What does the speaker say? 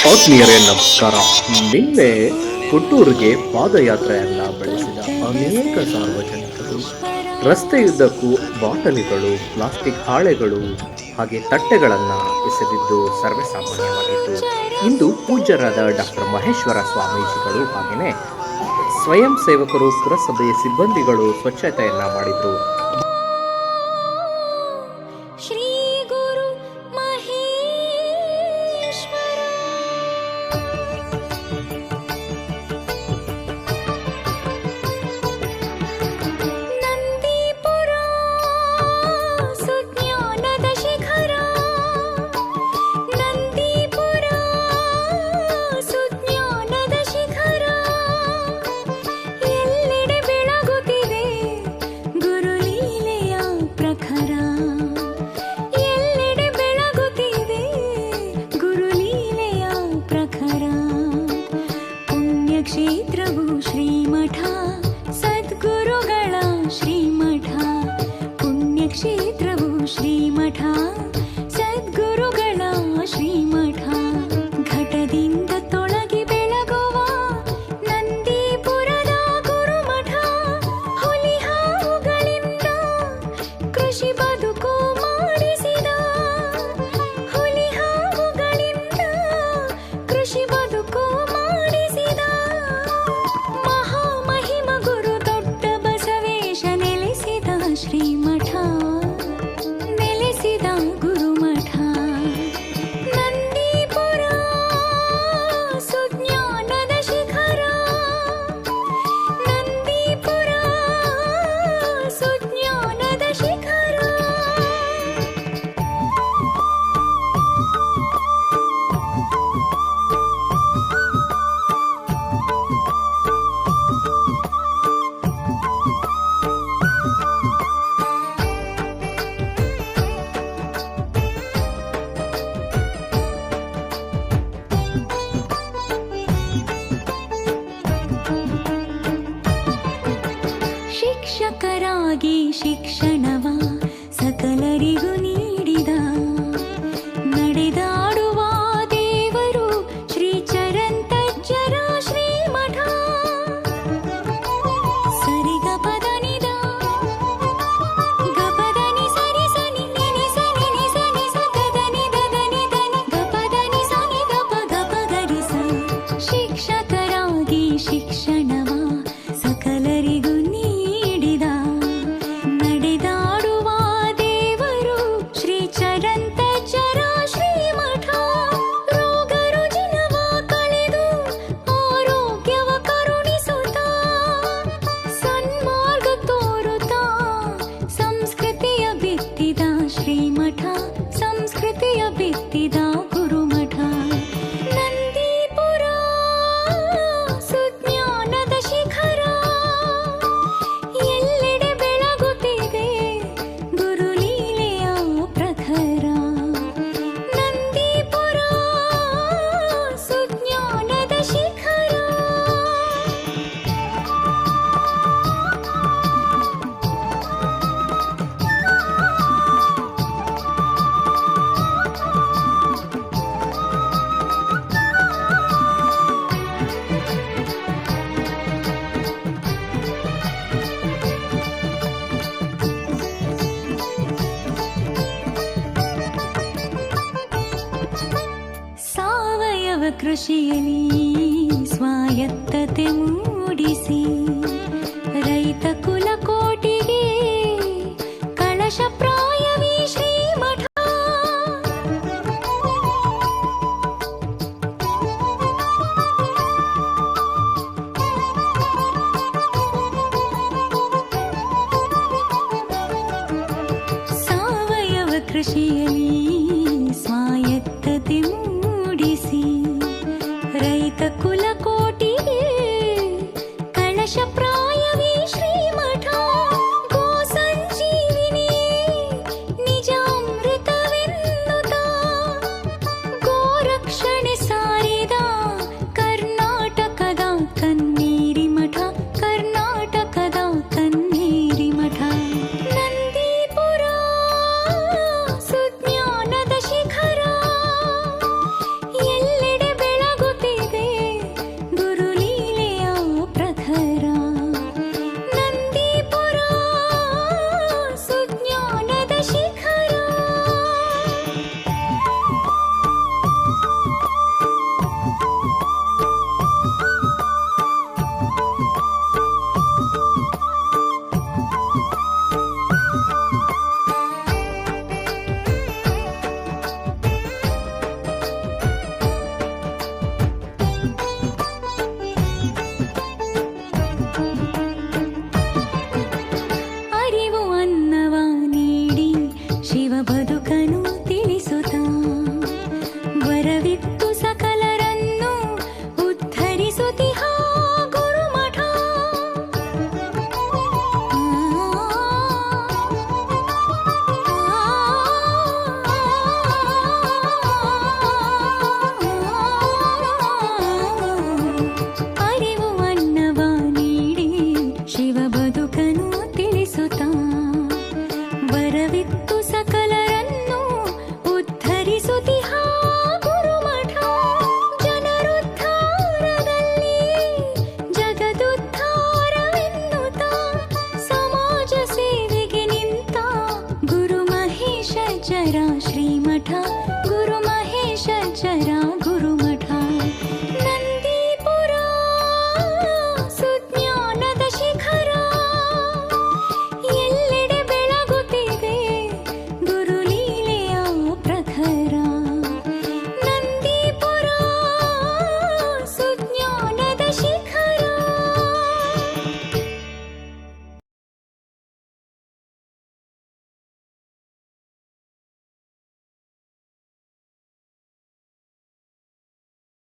ಆತ್ಮೀಯರೇ ನಮಸ್ಕಾರ. ನಿನ್ನೆ ಕೊಟ್ಟೂರಿಗೆ ಪಾದಯಾತ್ರೆಯನ್ನ ಬೆಳೆಸಿದ ಅನೇಕ ಸಾರ್ವಜನಿಕರು ರಸ್ತೆಯುದ್ದಕ್ಕೂ ಬಾಟಲಿಗಳು, ಪ್ಲಾಸ್ಟಿಕ್ ಹಾಳೆಗಳು ಹಾಗೆ ತಟ್ಟೆಗಳನ್ನು ಎಸೆದಿದ್ದು ಸರ್ವೇಸಾಮಾನ್ಯವಾಗಿತ್ತು. ಇಂದು ಪೂಜ್ಯರಾದ ಡಾಕ್ಟರ್ ಮಹೇಶ್ವರ ಸ್ವಾಮೀಜಿಗಳು ಹಾಗೆಯೇ ಸ್ವಯಂ ಸೇವಕರು, ಪುರಸಭೆ ಸಿಬ್ಬಂದಿಗಳು ಸ್ವಚ್ಛತೆಯನ್ನ ಮಾಡಿದರು. ಕ್ಷೇತ್ರವು ಶ್ರೀಮಠ ಸದ್ಗುರುಗಳ ಶ್ರೀಮಠ, ಪುಣ್ಯಕ್ಷೇತ್ರವು ಶ್ರೀಮಠ ಸದ್ಗುರುಗಳ ಶ್ರೀಮಠ. ಘಟದಿಂದ ತೊಳಗಿ ಬೆಳಗುವ ನಂದೀಪುರದ ಗುರುಮಠ, ಹುಲಿ ಹಾವುಗಳಿಂದ ಕೃಷಿ ಬದುಕು ಮಾಡಿಸಿದ, ಹುಲಿ ಹಾವುಗಳಿಂದ ಕೃಷಿ ಬದುಕು ಮಾಡಿಸಿದ ಮಹಾಮಹಿಮ ಗುರು ದೊಡ್ಡ ಬಸವೇಶ ನೆಲೆಸಿದ ಶ್ರೀಮಠ, ನೆಲೆಸಿದ ಗುರುಮಠ. ನಂದೀಪುರ ಸುಜ್ಞಾನದ ಶಿಖರ, ನಂದೀಪುರ ಸುಜ್ಞಾನದ ಶಿಖರ. ಶಿಕ್ಷಕರಾಗಿ ಶಿಕ್ಷಣವ ಸಕಲರಿಗೂ ನೀಡಿದ, ನಡೆದಾಡುವ ದೇವರು ಶ್ರೀ ಚರಂತಜ್ಜರ ಶ್ರೀಮಠ. ಸರಿಗ ಪದನಿದ ಗಪದನಿ ಸರಿ ಸನಿ ನಿನಿ ಸನಿ ನಿ ಸನಿ ಸಗದನಿ ದದನಿ ದನಿ ಗಪದನಿ ಸನಿ ಗಪ ಗಪಗರಿ ಸ. ಶಿಕ್ಷಕರಾಗಿ ಶಿಕ್ಷಣವ ಸಕಲರಿಗೂ ನೀಡಿದ, ನಡೆದಾಡುವ ದೇವರು ಶ್ರೀ ಚರಂತಜ್ಜರ ಶ್ರೀಮಠ. ರೋಗ ರುಜಿನವ ಕಳೆದು ಆರೋಗ್ಯವ ಕರುಣಿಸುತ್ತ, ಸನ್ಮಾರ್ಗ ತೋರುತ್ತಾ ಸಂಸ್ಕೃತಿಯ ಬಿತ್ತಿದ ಶ್ರೀಮಠ, ಸಂಸ್ಕೃತಿಯ ಬಿತ್ತಿದ ಗುರುಮಠ. ನಂದೀಪುರ ಸುಜ್ಞಾನದ ಶಿಖರ, ಎಲ್ಲೆಡೆ ಬೆಳಗುತ್ತಿದೆ ಗುರುಲೀಲೆಯ ಪ್ರಖರ. ನಂದೀಪುರ ಸುಜ್ಞಾನದ ಶಿಖರ. ಸಾವಯವ ಕೃಷಿಯಲ್ಲಿ ಸ್ವಾಯತ್ತತೆ ಮೂಡಿಸಿ, ರೈತ ಕುಲಕೋಟಿಗೆ ಕಳಶ ಪ್ರಾಯವೇ ಶ್ರೀಮಠ. ಸಾವಯವ ಕೃಷಿಯಲ್ಲಿ ಸ್ವಾಯತ್ತತೆ ಮೂಡಿಸಿ,